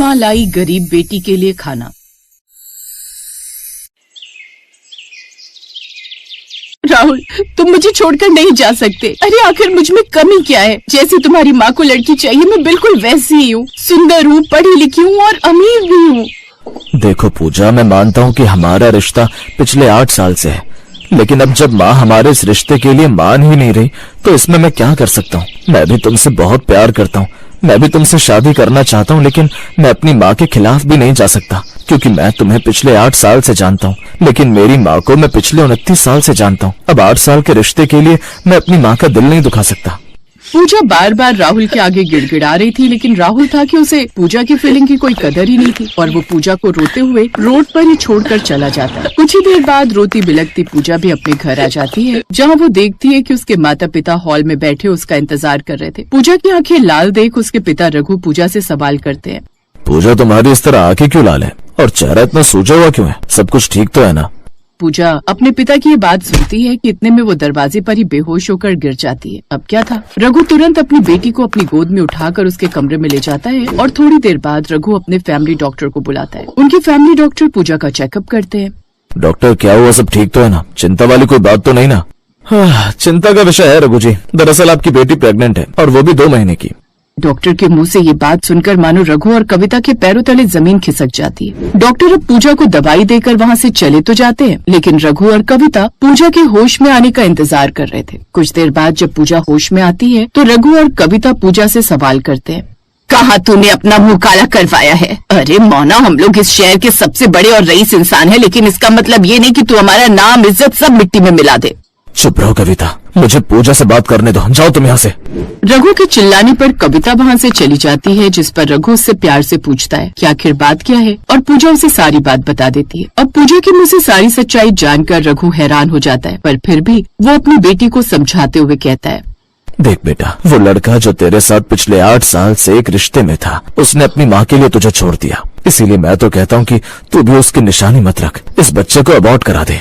माँ लाई गरीब बेटी के लिए खाना। राहुल, तुम मुझे छोड़कर नहीं जा सकते। अरे आखिर मुझ में कमी क्या है? जैसी तुम्हारी माँ को लड़की चाहिए मैं बिल्कुल वैसी ही हूँ। सुंदर हूँ, पढ़ी लिखी हूँ और अमीर भी हूँ। देखो पूजा, मैं मानता हूँ कि हमारा रिश्ता पिछले 8 साल से है, लेकिन अब जब माँ हमारे इस रिश्ते के लिए मान ही नहीं रही तो इसमें मैं क्या कर सकता हूँ। मैं भी तुमसे बहुत प्यार करता हूँ, मैं भी तुमसे शादी करना चाहता हूँ, लेकिन मैं अपनी माँ के खिलाफ भी नहीं जा सकता, क्योंकि मैं तुम्हें पिछले 8 साल से जानता हूँ, लेकिन मेरी माँ को मैं पिछले 29 साल से जानता हूँ। अब 8 साल के रिश्ते के लिए मैं अपनी माँ का दिल नहीं दुखा सकता। पूजा बार बार राहुल के आगे गिड़गिड़ा रही थी, लेकिन राहुल था कि उसे पूजा की फीलिंग की कोई कदर ही नहीं थी और वो पूजा को रोते हुए रोड पर ही छोड़कर चला जाता। कुछ ही देर बाद रोती बिलखती पूजा भी अपने घर आ जाती है, जहाँ वो देखती है कि उसके माता पिता हॉल में बैठे उसका इंतजार कर रहे थे। पूजा की आंखें लाल देख उसके पिता रघु पूजा से सवाल करते हैं। पूजा, तुम्हारी इस तरह आंखें क्यों लाल है और चेहरा इतना सूजा हुआ क्यों है? सब कुछ ठीक तो है ना? पूजा अपने पिता की ये बात सुनती है कि इतने में वो दरवाजे पर ही बेहोश होकर गिर जाती है। अब क्या था? रघु तुरंत अपनी बेटी को अपनी गोद में उठाकर उसके कमरे में ले जाता है और थोड़ी देर बाद रघु अपने फैमिली डॉक्टर को बुलाता है। उनके फैमिली डॉक्टर पूजा का चेकअप करते हैं। डॉक्टर, क्या हुआ? सब ठीक तो है ना? चिंता वाली कोई बात तो नहीं ना? चिंता का विषय है रघु जी, दरअसल आपकी बेटी प्रेग्नेंट है और वो भी 2 महीने की। डॉक्टर के मुंह से ये बात सुनकर मानो रघु और कविता के पैरों तले जमीन खिसक जाती है। डॉक्टर अब पूजा को दवाई देकर वहाँ से चले तो जाते हैं, लेकिन रघु और कविता पूजा के होश में आने का इंतजार कर रहे थे। कुछ देर बाद जब पूजा होश में आती है तो रघु और कविता पूजा से सवाल करते हैं। कहाँ तूने अपना मुंह काला करवाया है? अरे मौना, हम लोग इस शहर के सबसे बड़े और रईस इंसान है, लेकिन इसका मतलब ये नहीं कि तू हमारा नाम इज्जत सब मिट्टी में मिला दे। चुप रहो कविता, मुझे पूजा से बात करने दो, जाओ तुम यहाँ से। रघु के चिल्लाने पर कविता वहाँ से चली जाती है, जिस पर रघु उससे प्यार से पूछता है कि आखिर बात क्या है, और पूजा उसे सारी बात बता देती है। अब पूजा के मुंह से सारी सच्चाई जानकर रघु हैरान हो जाता है, पर फिर भी वो अपनी बेटी को समझाते हुए कहता है। देख बेटा, वो लड़का जो तेरे साथ पिछले 8 साल से एक रिश्ते में था, उसने अपनी माँ के लिए तुझे छोड़ दिया। इसीलिए मैं तो कहता हूँ कि तू भी उसकी निशानी मत रख, इस बच्चे को अबॉर्ट करा दे।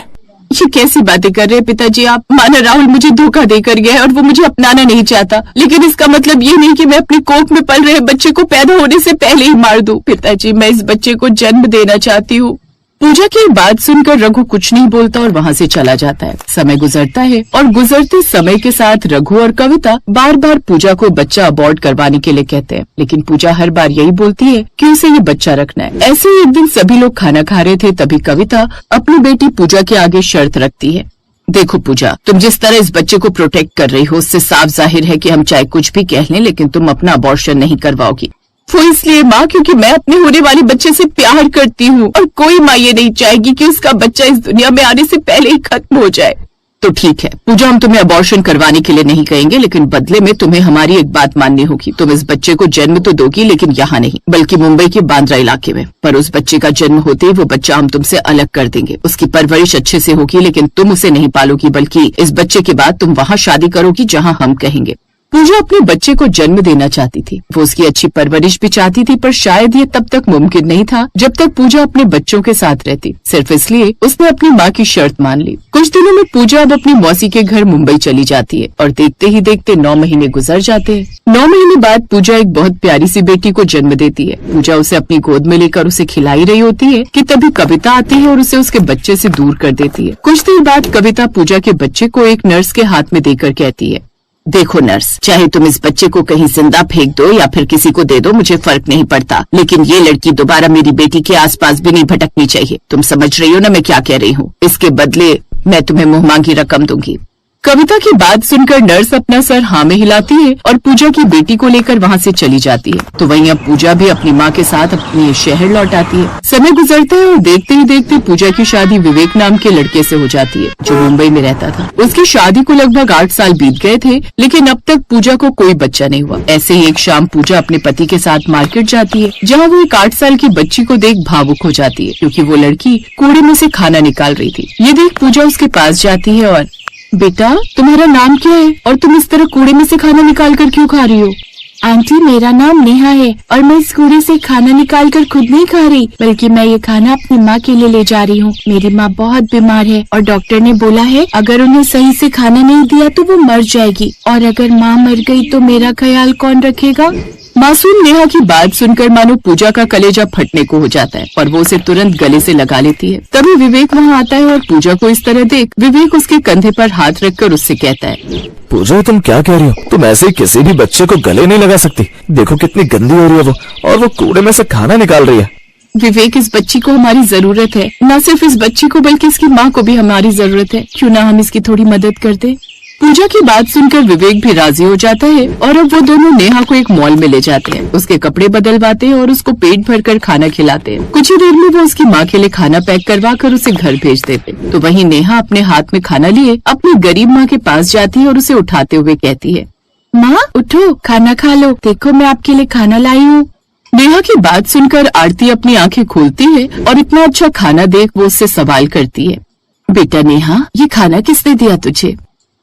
ये कैसी बातें कर रहे हैं पिताजी आप? माना राहुल मुझे धोखा देकर गया है और वो मुझे अपनाना नहीं चाहता, लेकिन इसका मतलब ये नहीं कि मैं अपनी कोख में पल रहे बच्चे को पैदा होने से पहले ही मार दूं। पिताजी, मैं इस बच्चे को जन्म देना चाहती हूँ। पूजा की बात सुनकर रघु कुछ नहीं बोलता और वहाँ से चला जाता है। समय गुजरता है और गुजरते समय के साथ रघु और कविता बार बार पूजा को बच्चा अबॉर्ट करवाने के लिए कहते हैं, लेकिन पूजा हर बार यही बोलती है कि उसे ये बच्चा रखना है। ऐसे ही एक दिन सभी लोग खाना खा रहे थे, तभी कविता अपनी बेटी पूजा के आगे शर्त रखती है। देखो पूजा, तुम जिस तरह इस बच्चे को प्रोटेक्ट कर रही हो, उससे साफ जाहिर है कि हम चाहे कुछ भी कह लें, लेकिन तुम अपना अबॉर्शन नहीं करवाओगी। वो इसलिए माँ, क्योंकि मैं अपने होने वाले बच्चे से प्यार करती हूँ और कोई माँ ये नहीं चाहेगी कि उसका बच्चा इस दुनिया में आने से पहले ही खत्म हो जाए। तो ठीक है पूजा, हम तुम्हें अबॉर्शन करवाने के लिए नहीं कहेंगे, लेकिन बदले में तुम्हें हमारी एक बात माननी होगी। तुम इस बच्चे को जन्म तो दोगी, लेकिन यहाँ नहीं, बल्कि मुंबई के बांद्रा इलाके में। पर उस बच्चे का जन्म होते ही वो बच्चा हम तुमसे अलग कर देंगे। उसकी परवरिश अच्छे से होगी, लेकिन तुम उसे नहीं पालोगी, बल्कि इस बच्चे के बाद तुम वहाँ शादी करोगी जहाँ हम कहेंगे। पूजा अपने बच्चे को जन्म देना चाहती थी, वो उसकी अच्छी परवरिश भी चाहती थी, पर शायद ये तब तक मुमकिन नहीं था जब तक पूजा अपने बच्चों के साथ रहती। सिर्फ इसलिए उसने अपनी माँ की शर्त मान ली। कुछ दिनों में पूजा अब अपनी मौसी के घर मुंबई चली जाती है और देखते ही देखते 9 महीने गुजर जाते हैं। 9 महीने बाद पूजा एक बहुत प्यारी सी बेटी को जन्म देती है। पूजा उसे अपनी गोद में लेकर उसे खिलाई रही होती है कि तभी कविता आती है और उसे उसके बच्चे से दूर कर देती है। कुछ देर बाद कविता पूजा के बच्चे को एक नर्स के हाथ में देकर कहती है, देखो नर्स, चाहे तुम इस बच्चे को कहीं जिंदा फेंक दो या फिर किसी को दे दो, मुझे फर्क नहीं पड़ता, लेकिन ये लड़की दोबारा मेरी बेटी के आसपास भी नहीं भटकनी चाहिए। तुम समझ रही हो ना मैं क्या कह रही हूँ? इसके बदले मैं तुम्हें मुंह मांगी रकम दूंगी। कविता की बात सुनकर नर्स अपना सर हाँ में हिलाती है और पूजा की बेटी को लेकर वहाँ से चली जाती है। तो वहीं अब पूजा भी अपनी माँ के साथ अपने शहर लौट आती है। समय गुजरता है और देखते ही देखते पूजा की शादी विवेक नाम के लड़के से हो जाती है, जो मुंबई में रहता था। उसकी शादी को लगभग 8 साल बीत गए थे, लेकिन अब तक पूजा को कोई बच्चा नहीं हुआ। ऐसे ही एक शाम पूजा अपने पति के साथ मार्केट जाती है, जहाँ वो एक 8 साल की बच्ची को देख भावुक हो जाती है, क्योंकि वो लड़की कूड़े में से खाना निकाल रही थी। ये देख पूजा उसके पास जाती है और, बेटा तुम्हारा नाम क्या है और तुम इस तरह कूड़े में से खाना निकाल कर क्यों खा रही हो? आंटी, मेरा नाम नेहा है और मैं इस कूड़े से खाना निकाल कर खुद नहीं खा रही, बल्कि मैं ये खाना अपनी माँ के लिए ले जा रही हूँ। मेरी माँ बहुत बीमार है और डॉक्टर ने बोला है अगर उन्हें सही से खाना नहीं दिया तो वो मर जाएगी, और अगर माँ मर गई तो मेरा ख्याल कौन रखेगा? मासूम नेहा की बात सुनकर मानो पूजा का कलेजा फटने को हो जाता है और वो उसे तुरंत गले से लगा लेती है। तभी विवेक वहाँ आता है और पूजा को इस तरह देख विवेक उसके कंधे पर हाथ रखकर उससे कहता है, पूजा तुम क्या कह रही हो? तुम ऐसे ही किसी भी बच्चे को गले नहीं लगा सकती। देखो कितनी गंदी हो रही है वो, और वो कूड़े में से खाना निकाल रही है। विवेक, इस बच्ची को हमारी जरूरत है। न सिर्फ इस बच्ची को बल्कि इसकी माँ को भी हमारी जरूरत है। क्यों ना हम इसकी थोड़ी मदद कर दें? पूजा की बात सुनकर विवेक भी राजी हो जाता है और अब वो दोनों नेहा को एक मॉल में ले जाते हैं। उसके कपड़े बदलवाते हैं और उसको पेट भरकर खाना खिलाते हैं। कुछ ही देर में वो उसकी माँ के लिए खाना पैक करवा कर उसे घर भेज देते। तो वहीं नेहा अपने हाथ में खाना लिए अपनी गरीब माँ के पास जाती है और उसे उठाते हुए कहती है, माँ उठो, खाना खा लो, देखो मैं आपके लिए खाना लाई हूँ। नेहा की बात सुनकर आरती अपनी आंखें खोलती है और इतना अच्छा खाना देख वो उससे सवाल करती है, बेटा नेहा, ये खाना किसने दिया तुझे?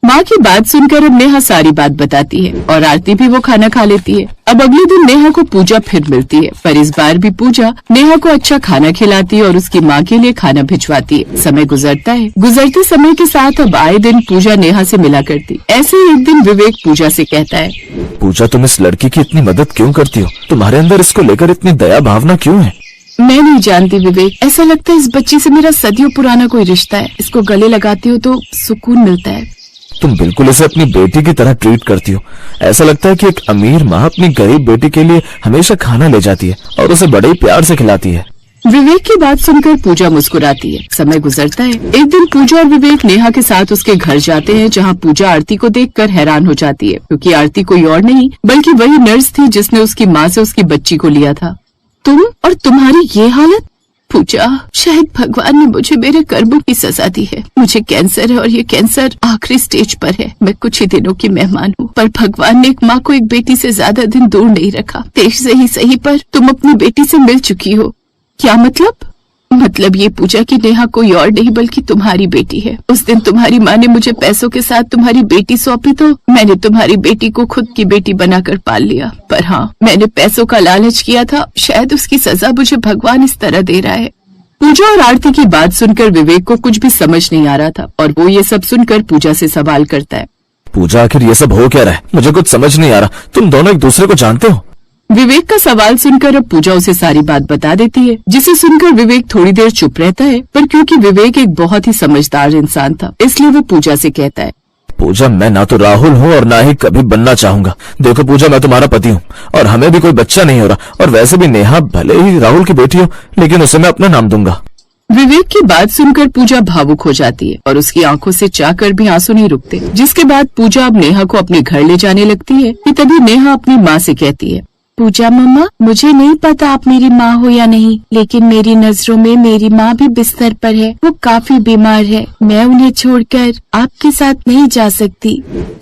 माँ की बात सुनकर अब नेहा सारी बात बताती है और आरती भी वो खाना खा लेती है। अब अगले दिन नेहा को पूजा फिर मिलती है, पर इस बार भी पूजा नेहा को अच्छा खाना खिलाती है और उसकी माँ के लिए खाना भिजवाती है। समय गुजरता है। गुजरते समय के साथ अब आए दिन पूजा नेहा से मिला करती। ऐसे ही एक दिन विवेक पूजा से कहता है, पूजा तुम इस लड़की की इतनी मदद क्यों करती हो? तुम्हारे अंदर इसको लेकर इतनी दया भावना क्यों है? मैं नहीं जानती विवेक, ऐसा लगता है इस बच्ची से मेरा सदियों पुराना कोई रिश्ता है। इसको गले लगाती हो तो सुकून मिलता है। तुम बिल्कुल इसे अपनी बेटी की तरह ट्रीट करती हो। ऐसा लगता है कि एक अमीर माँ अपनी गरीब बेटी के लिए हमेशा खाना ले जाती है और उसे बड़े ही प्यार से खिलाती है। विवेक की बात सुनकर पूजा मुस्कुराती है। समय गुजरता है। एक दिन पूजा और विवेक नेहा के साथ उसके घर जाते हैं, जहाँ पूजा आरती को देखकर हैरान हो जाती है, क्योंकि आरती कोई और नहीं बल्कि वही नर्स थी जिसने उसकी माँ से उसकी बच्ची को लिया था। तुम और तुम्हारी ये हालत? पूजा, शायद भगवान ने मुझे मेरे कर्मों की सजा दी है। मुझे कैंसर है और ये कैंसर आखिरी स्टेज पर है। मैं कुछ ही दिनों की मेहमान हूँ, पर भगवान ने एक माँ को एक बेटी से ज्यादा दिन दूर नहीं रखा। देश से ही सही, पर तुम अपनी बेटी से मिल चुकी हो। क्या मतलब? मतलब ये पूजा की नेहा कोई और नहीं बल्कि तुम्हारी बेटी है। उस दिन तुम्हारी माँ ने मुझे पैसों के साथ तुम्हारी बेटी सौंपी तो मैंने तुम्हारी बेटी को खुद की बेटी बनाकर पाल लिया। पर हाँ, मैंने पैसों का लालच किया था। शायद उसकी सजा मुझे भगवान इस तरह दे रहा है। पूजा और आरती की बात सुनकर विवेक को कुछ भी समझ नहीं आ रहा था और वो ये सब सुनकर पूजा से सवाल करता है, पूजा आखिर ये सब हो क्या रहा है? मुझे कुछ समझ नहीं आ रहा। तुम दोनों एक दूसरे को जानते हो? विवेक का सवाल सुनकर अब पूजा उसे सारी बात बता देती है, जिसे सुनकर विवेक थोड़ी देर चुप रहता है। पर क्योंकि विवेक एक बहुत ही समझदार इंसान था, इसलिए वो पूजा से कहता है, पूजा, मैं ना तो राहुल हूँ और ना ही कभी बनना चाहूंगा। देखो पूजा, मैं तुम्हारा पति हूँ और हमें भी कोई बच्चा नहीं हो रहा। और वैसे भी नेहा भले ही राहुल की बेटी हो, लेकिन उसे मैं अपना नाम दूंगा। विवेक की बात सुनकर पूजा भावुक हो जाती है और उसकी आंखों से चाहकर भी आंसू नहीं रुकते। जिसके बाद पूजा अब नेहा को अपने घर ले जाने लगती है कि तभी नेहा अपनी माँ से कहती है, पूजा मम्मा, मुझे नहीं पता आप मेरी माँ हो या नहीं, लेकिन मेरी नजरों में मेरी माँ भी बिस्तर पर है। वो काफी बीमार है। मैं उन्हें छोड़कर आपके साथ नहीं जा सकती।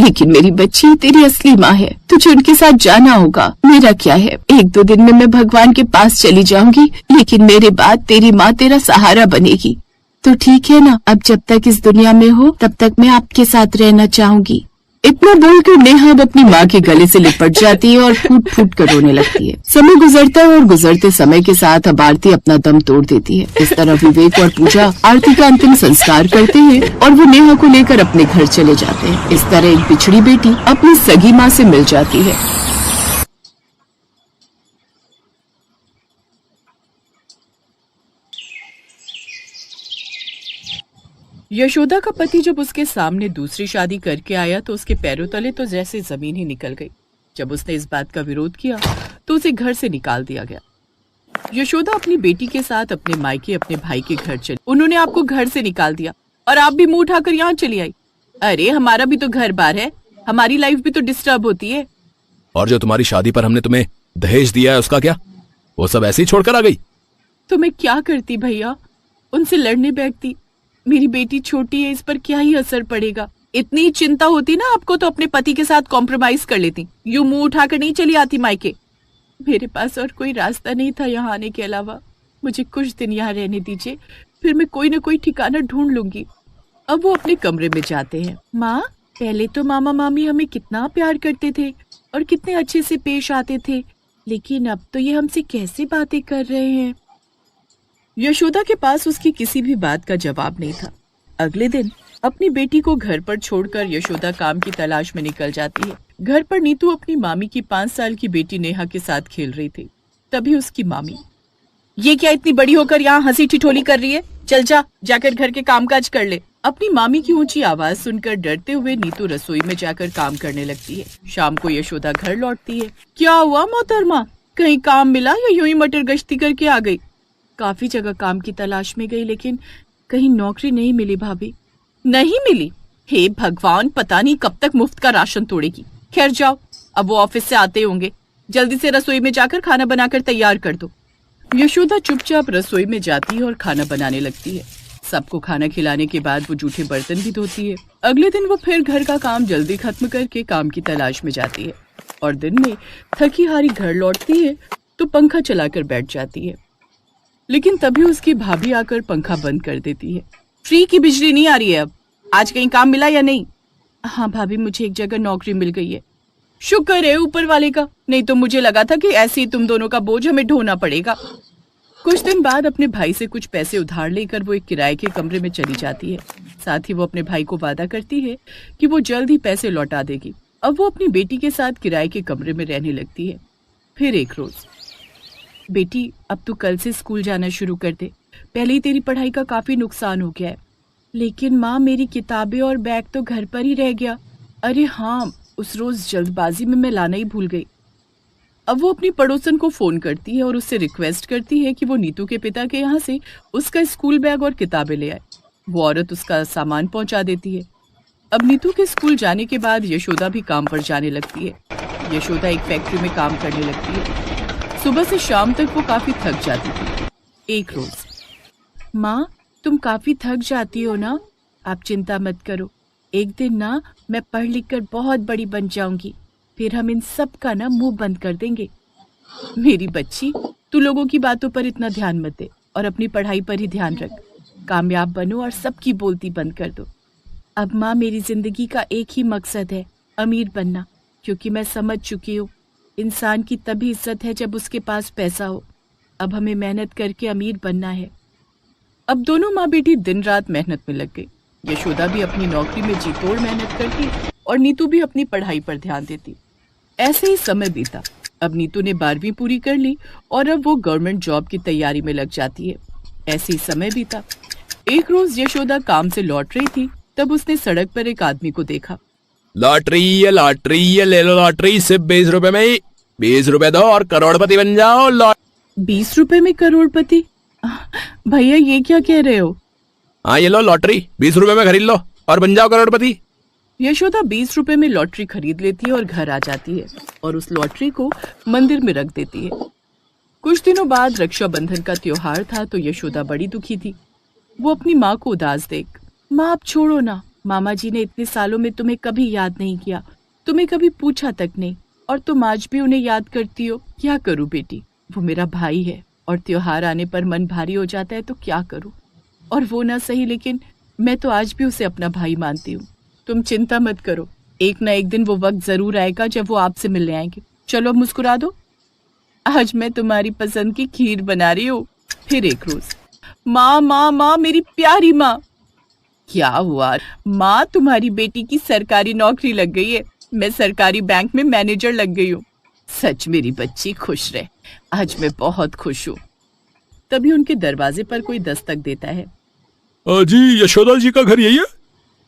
लेकिन मेरी बच्ची तेरी असली माँ है, तुझे उनके साथ जाना होगा। मेरा क्या है, 1-2 दिन में मैं भगवान के पास चली जाऊंगी, लेकिन मेरे बाद तेरी माँ तेरा सहारा बनेगी। तो ठीक है ना, अब जब तक इस दुनिया में हो तब तक मैं आपके साथ रहना चाहूंगी। इतना बोलकर नेहा अब अपनी माँ के गले से लिपट जाती है और फूट फूट कर रोने लगती है। समय गुजरता है और गुजरते समय के साथ अब आरती अपना दम तोड़ देती है। इस तरह विवेक और पूजा आरती का अंतिम संस्कार करते हैं और वो नेहा को लेकर अपने घर चले जाते हैं। इस तरह एक बिछड़ी बेटी अपनी सगी माँ से मिल जाती है। यशोदा का पति जब उसके सामने दूसरी शादी करके आया तो उसके पैरों तले तो जैसे जमीन ही निकल गई। जब उसने इस बात का विरोध किया तो उसे घर से निकाल दिया गया। यशोदा अपनी बेटी के साथ अपने मायके अपने भाई के घर चली। उन्होंने आपको घर से निकाल दिया और आप भी मुंह उठाकर यहाँ चली आई। अरे हमारा भी तो घर बार है, हमारी लाइफ भी तो डिस्टर्ब होती है। और जो तुम्हारी शादी पर हमने तुम्हें दहेज दिया है उसका क्या? वो सब ऐसे ही छोड़कर आ गई? तो मैं क्या करती भैया, उनसे लड़ने बैठती। मेरी बेटी छोटी है, इस पर क्या ही असर पड़ेगा। इतनी चिंता होती ना आपको तो अपने पति के साथ कॉम्प्रोमाइज कर लेती। यूं मुंह उठाकर नहीं चली आती मायके। मेरे पास और कोई रास्ता नहीं था यहाँ आने के अलावा। मुझे कुछ दिन यहाँ रहने दीजिए, फिर मैं कोई न कोई ठिकाना ढूंढ लूंगी। अब वो अपने कमरे में जाते हैं। माँ, पहले तो मामा मामी हमें कितना प्यार करते थे और कितने अच्छे से पेश आते थे, लेकिन अब तो ये हमसे कैसे बातें कर रहे हैं। यशोदा के पास उसकी किसी भी बात का जवाब नहीं था। अगले दिन अपनी बेटी को घर पर छोड़कर यशोदा काम की तलाश में निकल जाती है। घर पर नीतू अपनी मामी की 5 साल की बेटी नेहा के साथ खेल रही थी। तभी उसकी मामी, ये क्या इतनी बड़ी होकर यहाँ हंसी ठिठोली कर रही है? चल जा, जाकर घर के कामकाज कर ले। अपनी मामी की ऊंची आवाज सुनकर डरते हुए नीतू रसोई में जाकर काम करने लगती है। शाम को यशोदा घर लौटती है। क्या हुआ मोहतरमा, कहीं काम मिला या यूं ही मटर गश्ती करके आ गई? काफी जगह काम की तलाश में गई लेकिन कहीं नौकरी नहीं मिली भाभी। नहीं मिली? हे भगवान, पता नहीं कब तक मुफ्त का राशन तोड़ेगी। खैर जाओ, अब वो ऑफिस से आते होंगे, जल्दी से रसोई में जाकर खाना बनाकर तैयार कर दो। यशोदा चुपचाप रसोई में जाती है और खाना बनाने लगती है। सबको खाना खिलाने के बाद वो जूठे बर्तन भी धोती है। अगले दिन वो फिर घर का काम जल्दी खत्म करके काम की तलाश में जाती है और दिन में थकी हारी घर लौटती है तो पंखा चलाकर बैठ जाती है। लेकिन तभी उसकी भाभी आकर पंखा बंद कर देती है। फ्री की बिजली नहीं आ रही है अब, आज कहीं काम मिला या नहीं? हाँ भाभी, मुझे एक जगह नौकरी मिल गई है। शुक्र है ऊपर वाले का, नहीं तो मुझे लगा था कि ऐसे ही तुम दोनों का बोझ हमें ढोना पड़ेगा। कुछ दिन बाद अपने भाई से कुछ पैसे उधार लेकर वो एक किराए के कमरे में चली जाती है। साथ ही वो अपने भाई को वादा करती है कि वो जल्द ही पैसे लौटा देगी। अब वो अपनी बेटी के साथ किराए के कमरे में रहने लगती है। फिर एक रोज, बेटी अब तू कल से स्कूल जाना शुरू कर दे, पहले ही तेरी पढ़ाई का काफी नुकसान हो गया है। लेकिन माँ, मेरी किताबें और बैग तो घर पर ही रह गया। अरे हाँ, उस रोज जल्दबाजी में मैं लाना ही भूल गई। अब वो अपनी पड़ोसन को फोन करती है और उससे रिक्वेस्ट करती है कि वो नीतू के पिता के यहाँ से उसका स्कूल बैग और किताबें ले आए। वो औरत उसका सामान पहुंचा देती है। अब नीतू के स्कूल जाने के बाद यशोदा भी काम पर जाने लगती है। यशोदा एक फैक्ट्री में काम करने लगती है। सुबह से शाम तक वो काफी थक जाती थी। एक रोज, माँ तुम काफी थक जाती हो ना? आप चिंता मत करो, एक दिन ना मैं पढ़ लिख कर बहुत बड़ी बन जाऊंगी, फिर हम इन सब का ना मुंह बंद कर देंगे। मेरी बच्ची, तू लोगों की बातों पर इतना ध्यान मत दे और अपनी पढ़ाई पर ही ध्यान रख। कामयाब बनो और सबकी बोलती बंद कर दो। अब माँ, मेरी जिंदगी का एक ही मकसद है, अमीर बनना, क्योंकि मैं समझ चुकी हूँ इंसान की तभी इज्जत है जब उसके पास पैसा हो। अब हमें मेहनत करके अमीर बनना है। अब दोनों माँ बेटी दिन रात मेहनत में लग गई। यशोदा भी अपनी नौकरी में जी तोड़ मेहनत करती और नीतू भी अपनी पढ़ाई पर ध्यान देती। ऐसे ही समय बीता। अब नीतू ने 12वीं पूरी कर ली और अब वो गवर्नमेंट जॉब की तैयारी में लग जाती है। ऐसे ही समय बीता। एक रोज यशोदा काम से लौट रही थी, तब उसने सड़क पर एक आदमी को देखा। लॉटरी है, ले लो लॉटरी, सिर्फ 20 रुपए में ही। 20 रुपए दो और करोड़पति बन जाओ। 20 रुपए में करोड़पति? भैया ये क्या कह रहे हो? हाँ, ये लो लॉटरी, 20 रुपए में खरीद लो और बन जाओ करोड़पति। यशोदा 20 रुपए में लॉटरी खरीद लेती है और घर आ जाती है और उस लॉटरी को मंदिर में रख देती है। कुछ दिनों बाद रक्षाबंधन का त्योहार था तो यशोदा बड़ी दुखी थी। वो अपनी माँ को उदास देख, माँ अब छोड़ो ना, मामा जी ने इतने सालों में तुम्हें कभी याद नहीं किया, तुम्हें कभी पूछा तक नहीं, और तुम आज भी उन्हें याद करती हो। क्या करूँ बेटी, वो मेरा भाई है और त्योहार आने पर मन भारी हो जाता है तो क्या करूँ। और वो ना सही, लेकिन मैं तो आज भी उसे अपना भाई मानती हूँ। तुम चिंता मत करो, एक ना एक दिन वो वक्त जरूर आएगा जब वो आपसे मिलने आएंगे। चलो अब मुस्कुरा दो, आज मैं तुम्हारी पसंद की खीर बना रही हूँ। फिर एक रोज, माँ माँ माँ, मेरी प्यारी माँ। क्या हुआ? माँ, तुम्हारी बेटी की सरकारी नौकरी लग गई है, मैं सरकारी बैंक में मैनेजर लग गई हूँ। सच मेरी बच्ची, खुश रहे, आज मैं बहुत खुश हूँ। तभी उनके दरवाजे पर कोई दस्तक देता है। जी, यशोदा जी का घर यही है?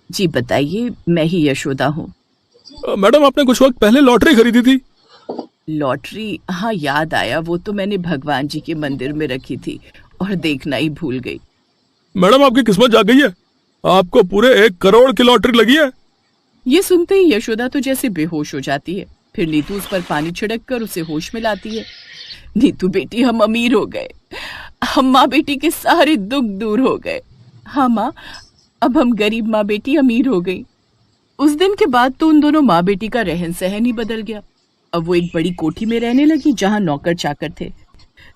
जी बताइए, मैं ही यशोदा हूँ। मैडम, आपने कुछ वक्त पहले लॉटरी खरीदी थी। लॉटरी? हाँ याद आया, वो तो मैंने भगवान जी के मंदिर में रखी थी और देखना ही भूल गई। मैडम, आपकी किस्मत जाग गई है, आपको पूरे 1 करोड़ की लॉटरी लगी है। ये सुनते ही यशोदा तो जैसे बेहोश हो जाती है। फिर नीतू उस पर पानी छिड़क कर उसे होश में लाती है। नीतू बेटी, हम अमीर हो गए, हम माँ बेटी के सारे दुख दूर हो गए। हाँ माँ, अब हम गरीब माँ बेटी अमीर हो गई। उस दिन के बाद तो उन दोनों माँ बेटी का रहन सहन ही बदल गया। अब वो एक बड़ी कोठी में रहने लगी जहाँ नौकर चाकर थे।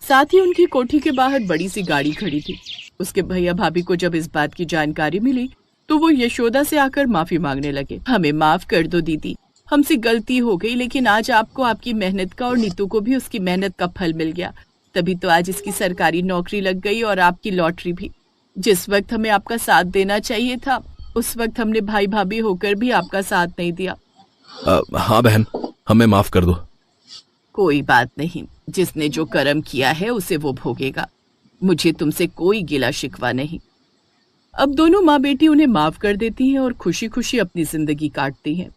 साथ ही उनकी कोठी के बाहर बड़ी सी गाड़ी खड़ी थी। उसके भैया भाभी को जब इस बात की जानकारी मिली तो वो यशोदा से आकर माफी मांगने लगे। हमें माफ कर दो दीदी, हमसे गलती हो गई, लेकिन आज आपको आपकी मेहनत का और नीतू को भी उसकी मेहनत का फल मिल गया, तभी तो आज इसकी सरकारी नौकरी लग गई और आपकी लॉटरी भी। जिस वक्त हमें आपका साथ देना चाहिए था, उस वक्त हमने भाई भाभी होकर भी आपका साथ नहीं दिया। हाँ बहन, हमें माफ कर दो। कोई बात नहीं, जिसने जो कर्म किया है उसे वो भोगेगा। मुझे तुमसे कोई गिला शिकवा नहीं। अब दोनों माँ बेटी उन्हें माफ कर देती हैं और खुशी खुशी अपनी जिंदगी काटती हैं।